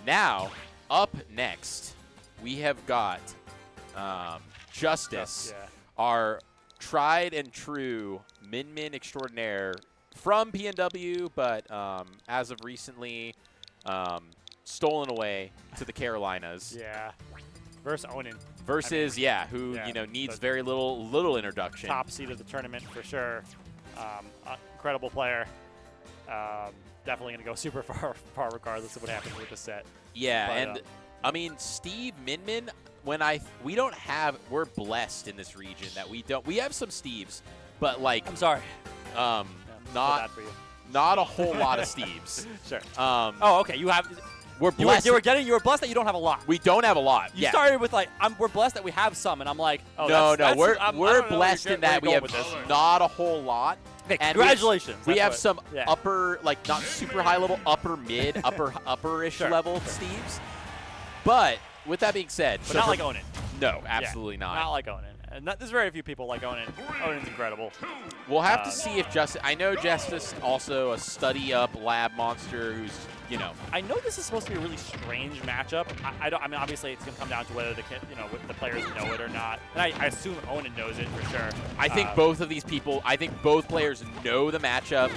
Now, up next, we have got Justice, our tried and true Min extraordinaire from PNW, but as of recently, stolen away to the Carolinas. Yeah. Versus Onin. Versus, who you know needs very little introduction. Top seed of the tournament for sure. Incredible player. Definitely going to go super far regardless of what happens with the set. Yeah, but, and I mean Steve Min. We're blessed in this region that we have some Steves, but like I'm sorry. Not a whole lot of Steves. Sure. Oh, okay. We're blessed. You were blessed that you don't have a lot. We don't have a lot. You started with like, we're blessed that we have some, and I'm like, oh, we're blessed in that we have not a whole lot. Okay, congratulations. We have some upper, like not super high level, upper mid, upperish level Steves. But with that being said, but not like Onin. No, absolutely not. Not like Onin. And there's very few people like Onin. Onin's incredible. We'll have to see if Justice. I know Justice also a study up lab monster who's, you know. I know this is supposed to be a really strange matchup. I mean, obviously it's gonna come down to whether the players know it or not. And I assume Onin knows it for sure. I think both of these people. I think both players know the matchup.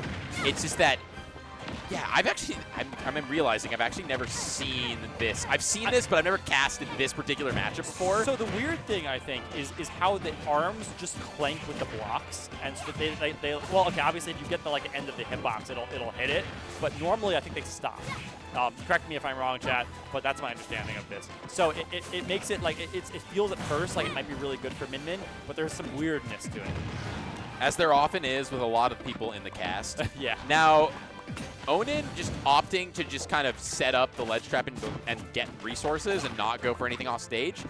It's just that. Yeah, I'm realizing I've actually never seen this. I've seen this, but I've never casted this particular matchup before. So the weird thing, I think, is how the arms just clank with the blocks. And so well, okay, obviously if you get the end of the hitbox, it'll hit it. But normally I think they stop. Correct me if I'm wrong, chat, but that's my understanding of this. So it makes it like, it feels at first like it might be really good for Min, but there's some weirdness to it. As there often is with a lot of people in the cast. Yeah. Now, Onin just opting to just kind of set up the ledge trap and get resources and not go for anything off stage.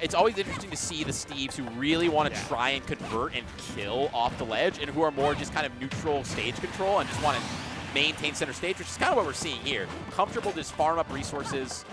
It's always interesting to see the Steves who really want to try and convert and kill off the ledge and who are more just kind of neutral stage control and just want to maintain center stage, which is kind of what we're seeing here. Comfortable to just farm up resources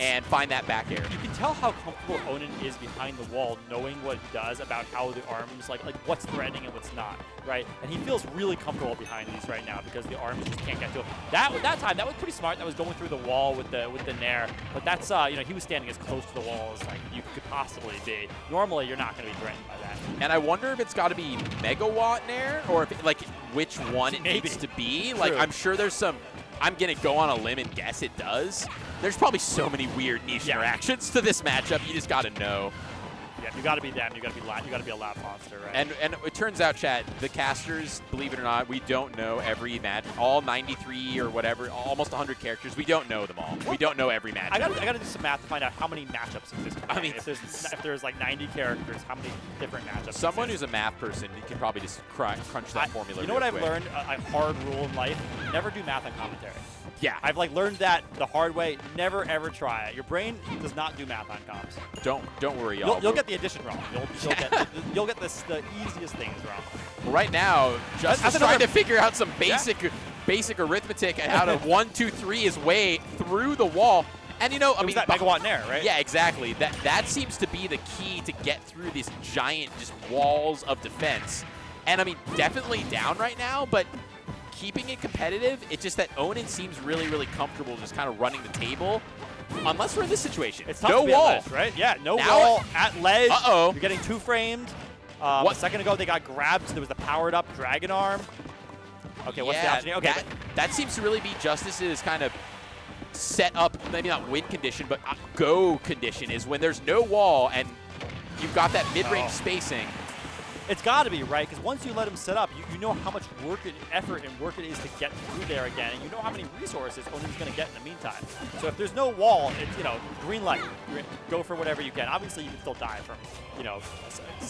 and find that back air. You can tell how comfortable Onin is behind the wall, knowing what he does about how the arms, like what's threatening and what's not, right? And he feels really comfortable behind these right now because the arms just can't get to him. That time, that was pretty smart. That was going through the wall with the nair, but that's he was standing as close to the wall as like you could possibly be. Normally, you're not going to be threatened by that. And I wonder if it's got to be megawatt nair or if which one it needs to be. True. Like I'm sure there's some. I'm gonna go on a limb and guess it does. There's probably so many weird niche interactions to this matchup. You just gotta know. Yeah, you gotta be them. You gotta be a lab monster, right? And it turns out, chat, the casters, believe it or not, we don't know every match. All 93 or whatever, almost 100 characters. We don't know them all. We don't know every match. I gotta do some math to find out how many matchups exist. I mean, if there's like 90 characters, how many different matchups? Someone who's a math person can probably just crunch that formula. You know what I've learned? A hard rule in life: never do math on commentary. Yeah, I've learned that the hard way. Never ever try it. Your brain does not do math on comps. Don't worry, y'all. You'll get the addition wrong. You'll get the easiest things wrong. Well, right now, Justin's trying to figure out some basic arithmetic and how to 1, 2, 3 his way through the wall. And I mean, that megawatt nair, right? Yeah, exactly. That seems to be the key to get through these giant just walls of defense. And I mean, definitely down right now, but keeping it competitive. It's just that Onin seems really, really comfortable just kind of running the table. Unless we're in this situation. It's tough to be at ledge, right? Yeah, no wall at ledge. Uh-oh. You're getting two framed. A second ago, they got grabbed. So there was the powered up dragon arm. Okay, what's the option? Okay, that seems to really be Justice's kind of set up, maybe not win condition, but go condition is when there's no wall and you've got that mid-range spacing. It's got to be, right? Because once you let him set up, you know how much effort and work it is to get through there again, and you know how many resources Onin's going to get in the meantime. So if there's no wall, it's, green light. Go for whatever you can. Obviously, you can still die from,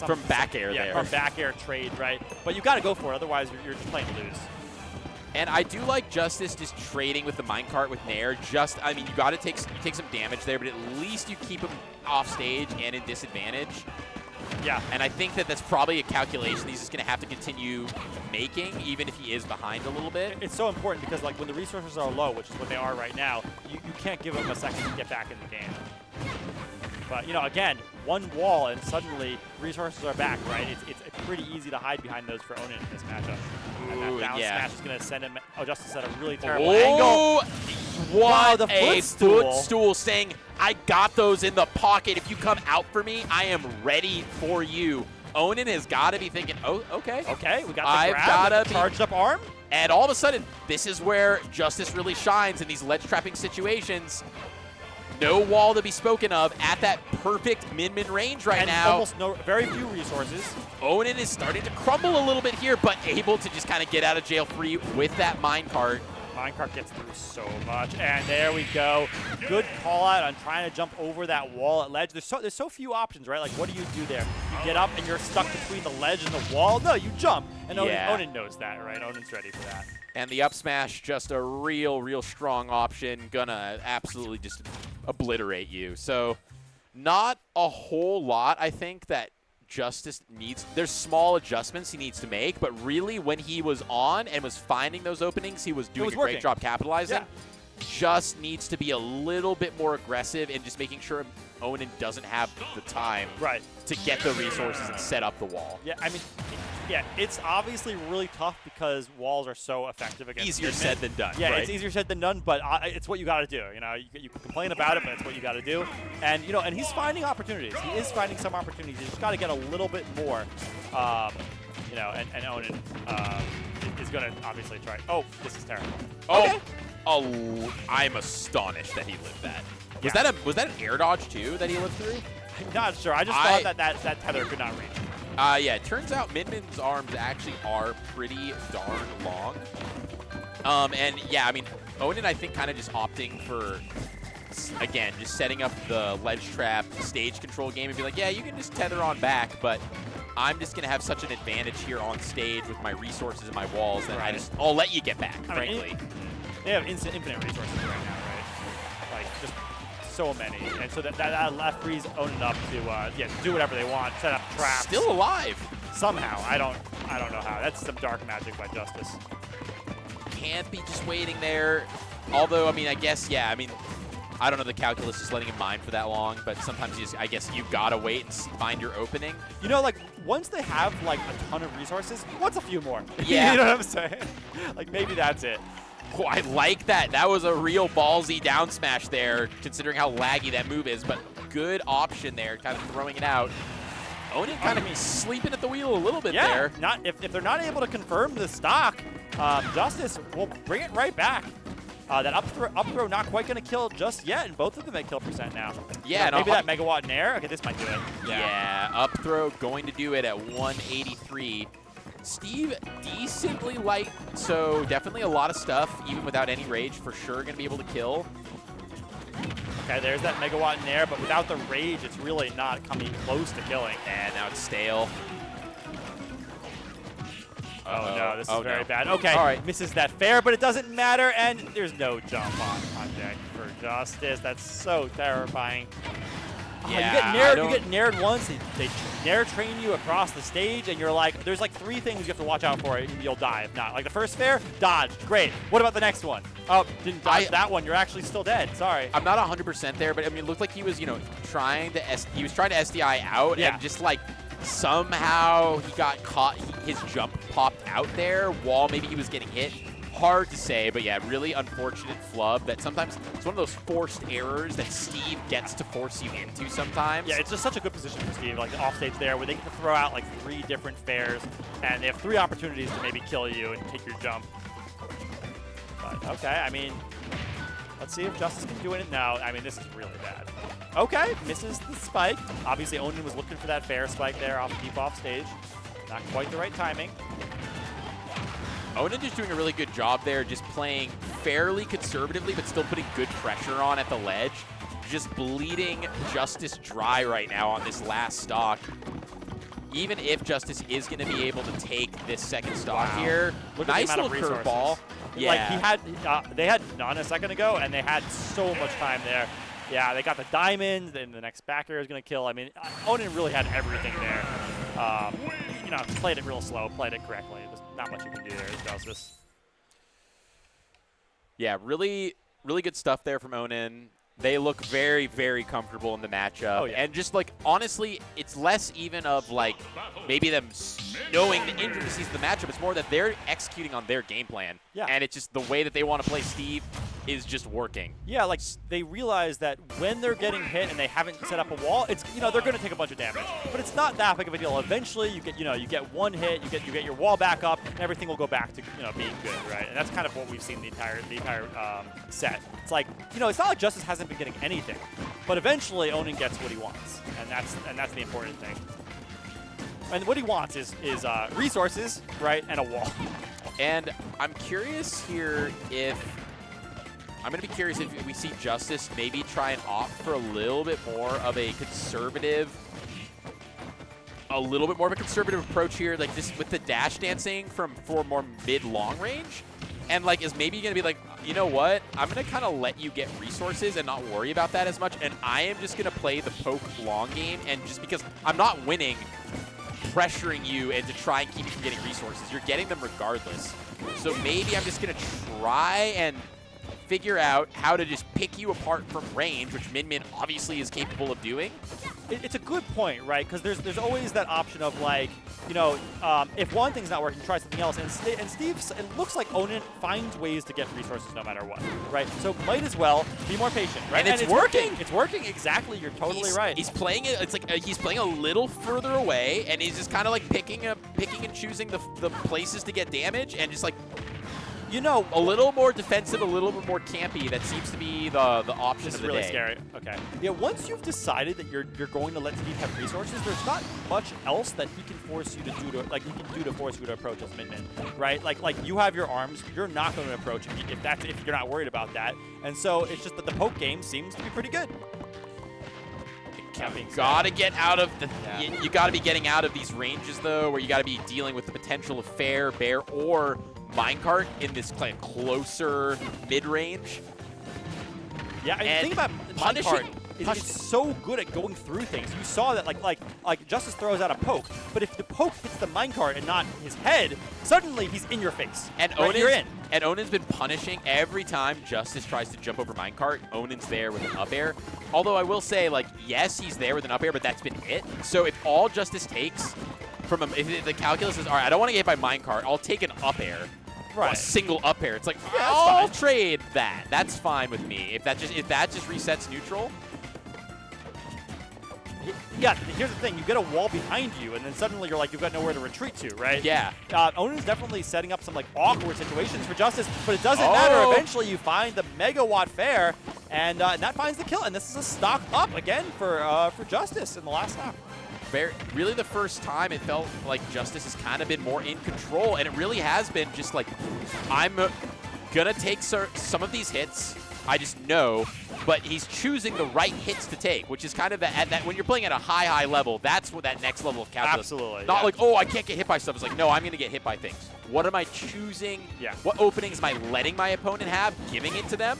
from back air there. From back air trade, right? But you got to go for it, otherwise you're just playing to lose. And I do like Justice just trading with the minecart with Nair. I mean, you got to take some damage there, but at least you keep him off stage and in disadvantage. Yeah. And I think that's probably a calculation he's just going to have to continue making, even if he is behind a little bit. It's so important because, when the resources are low, which is what they are right now, you can't give him a second to get back in the game. But, again, one wall and suddenly resources are back, right? It's pretty easy to hide behind those for Onin in this matchup. And that down smash is going to send him... Oh, Justice set a really terrible angle. What Wow, the a footstool. footstool saying, I got those in the pocket. If you come out for me, I am ready for you. Onin has got to be thinking, oh, okay. Okay, we got the I've grab, gotta the be- charged up arm. And all of a sudden, this is where Justice really shines in these ledge trapping situations. No wall to be spoken of at that perfect min-min range right And now. almost very few resources. Onin is starting to crumble a little bit here, but able to just kind of get out of jail free with that minecart. Minecart gets through so much, and there we go. Good call out on trying to jump over that wall at ledge. There's so few options, right? Like, what do you do there? You get up and you're stuck between the ledge and the wall? No, you jump. And Yeah. Onin knows that, right? Onin's ready for that. And the up smash, just a real strong option. Gonna absolutely just obliterate you. So not a whole lot, I think, that Justice needs. There's small adjustments he needs to make, but really when he was on and was finding those openings, he was doing a great job capitalizing. Yeah. Just needs to be a little bit more aggressive and just making sure Onin doesn't have the time Right. to get the resources and set up the wall. Yeah, I mean, yeah, it's obviously really tough because walls are so effective against Easier min-min. said than done. Yeah, right? it's easier said than done, but it's what you got to do. You know, you can complain about it, but it's what you got to do. And you know, and he's finding opportunities. He is finding some opportunities. He's just got to get a little bit more. You know, and Onin is going to obviously try. Oh, this is terrible. Oh, Okay. oh, I'm astonished that he lived that. Was Yeah. was that an air dodge too that he lived through? I'm not sure. I just thought that tether could not reach. Yeah, it turns out Min-Min's arms actually are pretty darn long. And yeah, I mean, Onin, I think, kind of just opting for, again, just setting up the ledge trap stage control game and be like, yeah, you can just tether on back, but I'm just going to have such an advantage here on stage with my resources and my walls that I'll let you get back, frankly. They have infinite resources right now, right? Like, just so many. And so that left frees Onin up to do whatever they want, set up traps. Still alive. Somehow. I don't know how. That's some dark magic by Justice. Can't be just waiting there. Although, I mean, I guess, yeah, I mean, I don't know the calculus just letting him mine for that long, but sometimes you just, I guess you've got to wait and find your opening. You know, like, once they have, like, a ton of resources, what's a few more? Yeah. You know what I'm saying? Like, maybe that's it. Oh, I like that. That was a real ballsy down smash there, considering how laggy that move is, but good option there, kind of throwing it out. Onin kind of sleeping at the wheel a little bit there. If they're not able to confirm the stock, Justice will bring it right back. That up throw not quite going to kill just yet, and both of them at kill percent now. Yeah, maybe that megawatt in air. Okay, this might do it. Yeah, up throw going to do it at 183. Steve, decently light, so definitely a lot of stuff, even without any rage, for sure going to be able to kill. Okay, there's that megawatt in air, but without the rage, it's really not coming close to killing. And now it's stale. Oh no, this is very bad. Okay, all right. Misses that fair, but it doesn't matter, and there's no jump on deck for Justice. That's so terrifying. Yeah, you get nared once, they nair train you across the stage, and you're like, there's like 3 things you have to watch out for, and you'll die if not. Like the first fair, dodged, great. What about the next one? Oh, didn't dodge that one, you're actually still dead, sorry. I'm not 100% there, but I mean, it looked like he was, you know, trying to SDI out, and just like somehow he got caught, his jump popped out there while maybe he was getting hit. Hard to say, but yeah, really unfortunate flub that sometimes it's one of those forced errors that Steve gets to force you into sometimes. Yeah, it's just such a good position for Steve, like the offstage there, where they get to throw out like 3 different fairs, and they have 3 opportunities to maybe kill you and take your jump. But, okay, I mean, let's see if Justice can do it. No, I mean, this is really bad. Okay, misses the spike. Obviously, Onin was looking for that fair spike there deep off stage. Not quite the right timing. Onin just doing a really good job there, just playing fairly conservatively, but still putting good pressure on at the ledge. Just bleeding Justice dry right now on this last stock. Even if Justice is going to be able to take this second stock here, Look nice at the little amount of curveball. Yeah, like they had none a second ago, and they had so much time there. Yeah, they got the diamonds, then the next backer is going to kill. I mean, Onin really had everything there. You know, played it real slow, played it correctly. There's not much you can do there as Justice. Yeah, really, really good stuff there from Onin. They look very, very comfortable in the matchup. Oh, yeah. And just, like, honestly, it's less even of, like, maybe them knowing the intricacies of the matchup. It's more that they're executing on their game plan. Yeah. And it's just the way that they want to play Steve. is just working. Yeah, like they realize that when they're getting hit and they haven't set up a wall, it's they're going to take a bunch of damage, but it's not that big of a deal. Eventually, you get one hit, you get your wall back up, and everything will go back to being good, right? And that's kind of what we've seen the entire set. It's like it's not like Justice hasn't been getting anything, but eventually Onin gets what he wants, and that's the important thing. And what he wants is resources, right, and a wall. And I'm curious here if we see Justice maybe try and opt for a little bit more of a conservative approach here, like just with the dash dancing for more mid-long range. And like is maybe going to be like, you know what? I'm going to kind of let you get resources and not worry about that as much. And I am just going to play the poke long game. And just because I'm not winning, pressuring you and to try and keep you from getting resources. You're getting them regardless. So maybe I'm just going to try and figure out how to just pick you apart from range, which Min Min obviously is capable of doing. It's a good point, right? Because there's always that option of like, if one thing's not working, try something else. And Steve's, it looks like Onin finds ways to get resources no matter what, right? So might as well be more patient, right? And it's working. It's working, exactly. You're totally right. He's playing it. It's like he's playing a little further away, and he's just kind of like picking and choosing the places to get damage, and just like, a little more defensive, a little bit more campy. That seems to be the option of the day. This is really scary. Okay. Yeah, once you've decided that you're going to let Steve have resources, there's not much else that he can force you to do to force you to approach as Min Min, right? Like you have your arms, you're not going to approach if you're not worried about that. And so it's just that the poke game seems to be pretty good. Gotta get out of the. Yeah. You gotta be getting out of these ranges though, where you gotta be dealing with the potential of fair, bear, or minecart in this kind of closer mid-range. Yeah, and the thing about minecart is it's so good at going through things. You saw that like Justice throws out a poke, but if the poke hits the minecart and not his head, suddenly he's in your face. And you're in. And Onin's been punishing every time Justice tries to jump over minecart. Onin's there with an up air. Although I will say, like, yes, he's there with an up air, but that's been it. So if all Justice takes from him, if the calculus is, all right, I don't want to get hit by minecart, I'll take an up air. Right. A single up air. It's like, yeah, I'll trade that. That's fine with me. If that just resets neutral. Yeah, here's the thing. You get a wall behind you, and then suddenly you're like, you've got nowhere to retreat to, right? Yeah. Onin's definitely setting up some like awkward situations for Justice, but it doesn't matter. Eventually you find the megawatt fair, and that finds the kill. And this is a stock up again for Justice in the last stock. Really the first time it felt like Justice has kind of been more in control, and it really has been just like, I'm gonna take some of these hits, I just know, but he's choosing the right hits to take, which is kind of that when you're playing at a high level, that's what that next level of calculus. Absolutely. Not like, oh, I can't get hit by stuff. It's like, no, I'm gonna get hit by things. What am I choosing? Yeah. What openings am I letting my opponent have, giving it to them?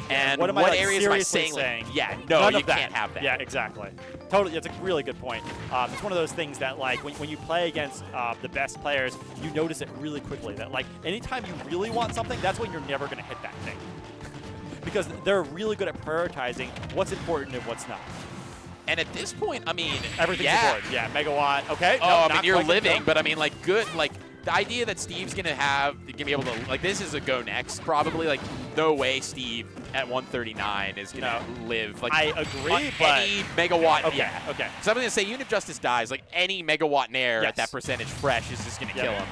And what areas am I saying? Like, yeah, no, you can't have that. Yeah, exactly. Totally, that's a really good point. It's one of those things that, like, when you play against the best players, you notice it really quickly. That, like, anytime you really want something, that's when you're never going to hit that thing. Because they're really good at prioritizing what's important and what's not. And at this point, I mean, everything's important. Yeah, megawatt. Okay. Oh, I mean, you're living, but I mean, like, good, like. The idea that Steve's gonna be able to, like, this is a go next probably. Like, no way Steve at 139 is gonna live. Like, I agree, but any megawatt. Okay, yeah. Okay. So I'm gonna say, even if Justice dies, like any megawatt nair at that percentage fresh is just gonna kill him.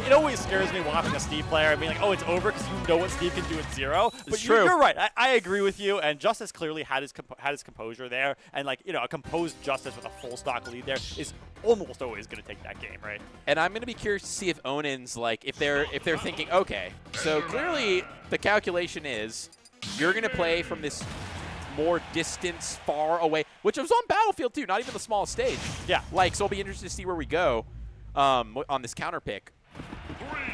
It always scares me watching a Steve player. I mean, like, oh, it's over because you know what Steve can do at 0. But it's true. You're right. I agree with you. And Justice clearly had his composure there, and like a composed Justice with a full stock lead there is almost always gonna take that game, right? And I'm gonna be curious to see if Onin's like, if they're thinking, okay, so clearly the calculation is you're gonna play from this more distance, far away, which was on Battlefield too, not even the smallest stage. Yeah. Like, so I'll be interested to see where we go on this counter pick.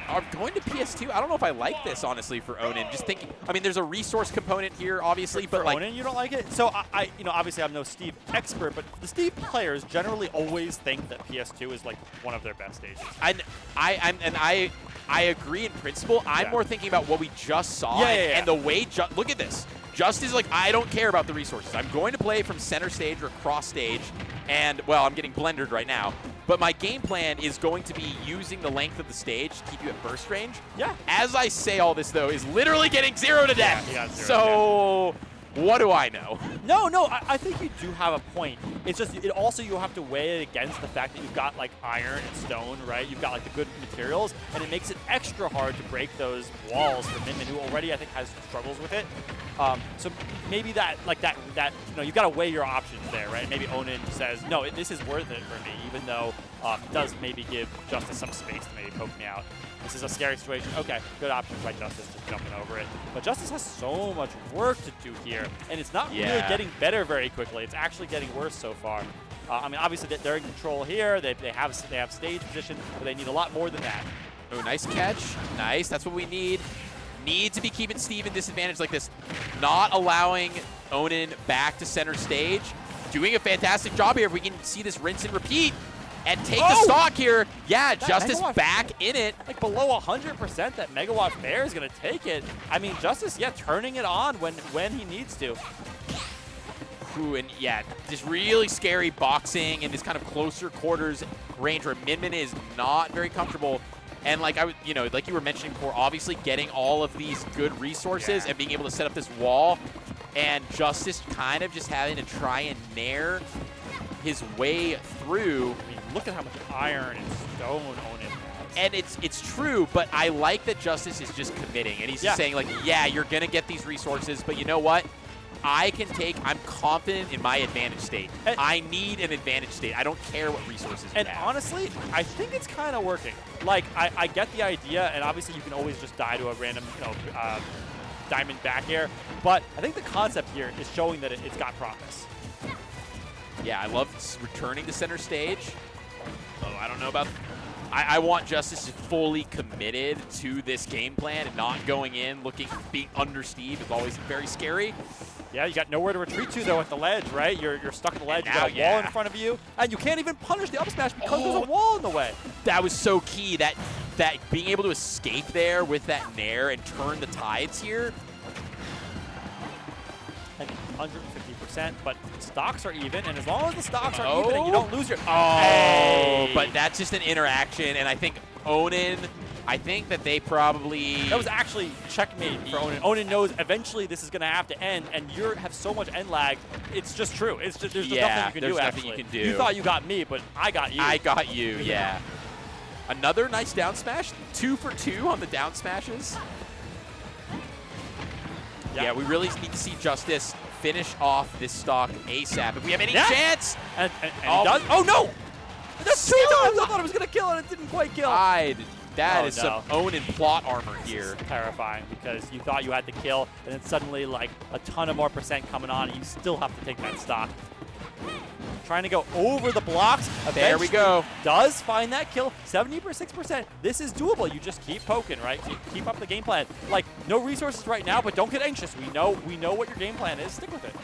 I'm going to PS2. I don't know if I like this, honestly, for Onin. Just thinking, I mean, there's a resource component here, obviously, but like Onin, you don't like it? So I obviously I'm no Steve expert, but the Steve players generally always think that PS2 is like one of their best stages. And I agree in principle. I'm more thinking about what we just saw and the way. Look at this. Just is like, I don't care about the resources. I'm going to play from center stage or cross stage, and well, I'm getting blendered right now. But my game plan is going to be using the length of the stage to keep you at burst range. Yeah. As I say all this, though, is literally getting 0 to death. Yeah, he got 0 so what do I know? No, I think you do have a point. It's just, also you have to weigh it against the fact that you've got like iron and stone, right? You've got like the good materials, and it makes it extra hard to break those walls for Min Min, who already I think has struggles with it. So maybe that you've got to weigh your options there, right? Maybe Onin says, no, this is worth it for me, even though it does maybe give Justice some space to maybe poke me out. This is a scary situation. Okay, good option by Justice, just jumping over it. But Justice has so much work to do here, and it's not really getting better very quickly. It's actually getting worse so far. I mean, obviously they're in control here. They have stage position, but they need a lot more than that. Oh, nice catch. Nice. That's what we need. Need to be keeping Steve in disadvantage like this. Not allowing Onin back to center stage. Doing a fantastic job here if we can see this rinse and repeat. And take the stock here. Yeah, Justice back in it. Like below 100% that Megawatt Bear is going to take it. I mean, Justice, turning it on when he needs to. Ooh, and yeah, just really scary boxing in this kind of closer quarters range where Min Min is not very comfortable. And like like you were mentioning before, obviously getting all of these good resources and being able to set up this wall, and Justice kind of just having to try and nair his way through. I mean, look at how much iron and stone Onin has. And it's true, but I like that Justice is just committing, and he's just saying like, yeah, you're gonna get these resources, but you know what? I'm confident in my advantage state. I need an advantage state. I don't care what resources you have. And honestly, I think it's kind of working. Like, I get the idea, and obviously you can always just die to a random, diamond back air, but I think the concept here is showing that it's got promise. Yeah, I love returning to center stage. Oh, I don't know about... I want Justice to fully committed to this game plan and not going in, being under Steve is always very scary. Yeah, you got nowhere to retreat to, though, at the ledge, right? You're stuck at the ledge. You got a wall in front of you, and you can't even punish the up smash because there's a wall in the way. That was so key, that being able to escape there with that nair and turn the tides here. And 150%, but stocks are even, and as long as the stocks are even and you don't lose your... But that's just an interaction, and I think Onin... I think that they probably... That was actually checkmate for Onin. Onin knows eventually this is going to have to end, and you have so much end lag. It's just true. It's just there's nothing you can do, actually. You can do. You thought you got me, but I got you. I got you, yeah. Another nice down smash. 2 for 2 on the down smashes. Yeah, we really need to see Justice finish off this stock ASAP. If we have any chance... And he does. Oh, no! That's 2 times! I thought it was going to kill, and it didn't quite kill. That is some Onin plot armor here. This is terrifying because you thought you had to kill, and then suddenly, like, a ton of more percent coming on, and you still have to take that stock. Trying to go over the blocks. There we go. Does find that kill. 76%. This is doable. You just keep poking, right? Keep up the game plan. Like, no resources right now, but don't get anxious. We know what your game plan is. Stick with it.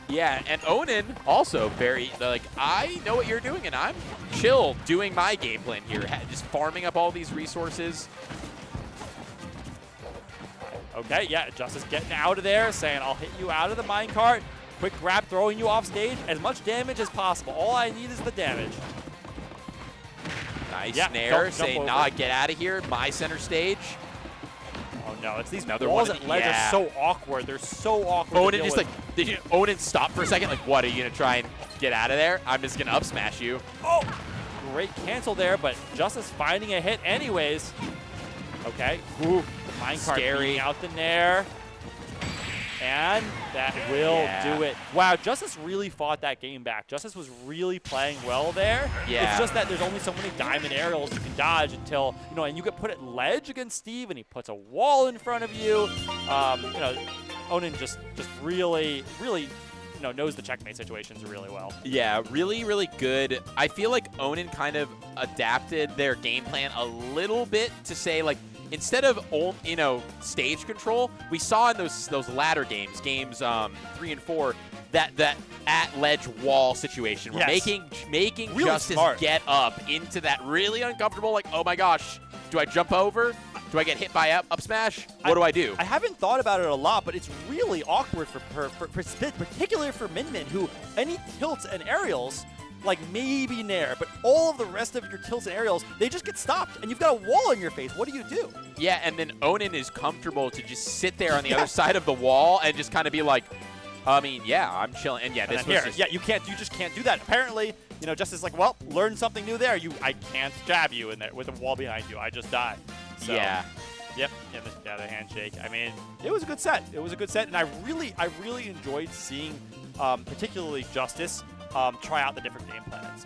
Yeah, and Onin also very, like, I know what you're doing, and I'm chill doing my game plan here, just farming up all these resources. Okay, yeah, Justice getting out of there, saying, I'll hit you out of the minecart. Quick grab, throwing you off stage. As much damage as possible. All I need is the damage. Nice nair, saying, nah, get out of here, my center stage. Oh no, it's these walls at ledge are so awkward. They're so awkward. Onin just did Onin stop for a second? Like, what, are you gonna try and get out of there? I'm just gonna up smash you. Oh, great cancel there, but Justice finding a hit anyways. Okay, the minecart beating out the nair. And that will do it. Wow, Justice really fought that game back. Justice was really playing well there. Yeah. It's just that there's only so many diamond aerials you can dodge until, and you get put at ledge against Steve, and he puts a wall in front of you. Onin just really, knows the checkmate situations really well. Yeah, really, really good. I feel like Onin kind of adapted their game plan a little bit to say, like, instead of stage control, we saw in those latter games 3 and 4, that at ledge wall situation. We're making really Justice get up into that really uncomfortable, like, oh my gosh, do I jump over? Do I get hit by up smash? What do I do? I haven't thought about it a lot, but it's really awkward for particularly for Min Min, who any tilts and aerials like maybe Nair, but all of the rest of your tilts and aerials, they just get stopped, and you've got a wall in your face. What do you do? Yeah, and then Onin is comfortable to just sit there on the other side of the wall and just kind of be like, I mean, yeah, I'm chilling. And yeah, this was just... Yeah, you just can't do that. Apparently, you know, Justice is like, well, learn something new there. I can't jab you in there with a wall behind you. I just die. So, yeah. Yep, yeah, the handshake. I mean, it was a good set. It was a good set, and I really enjoyed seeing, particularly Justice, try out the different game plans.